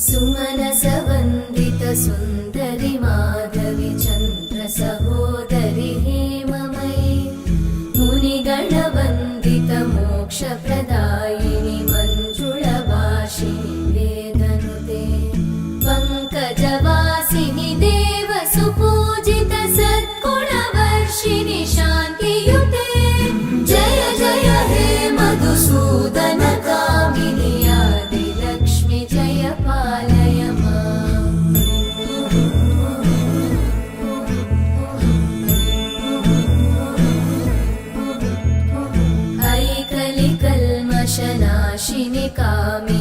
सुमनसवन्दित सुन्दरि माधवि चन्द्र सहोदरि हेममयि मुनिगणवन्दित मोक्षप्रदायिनि मञ्जुळभाषिणि वेदनुते पङ्कजवासिनि देवसुपूजित सद्गुणवर्षिणि शान्तियुते जय जय हे मधुसूदन कामिनि आदिलक्ष्मि जय पालय माम् ऐकलिकल्मषनाशिनि कामि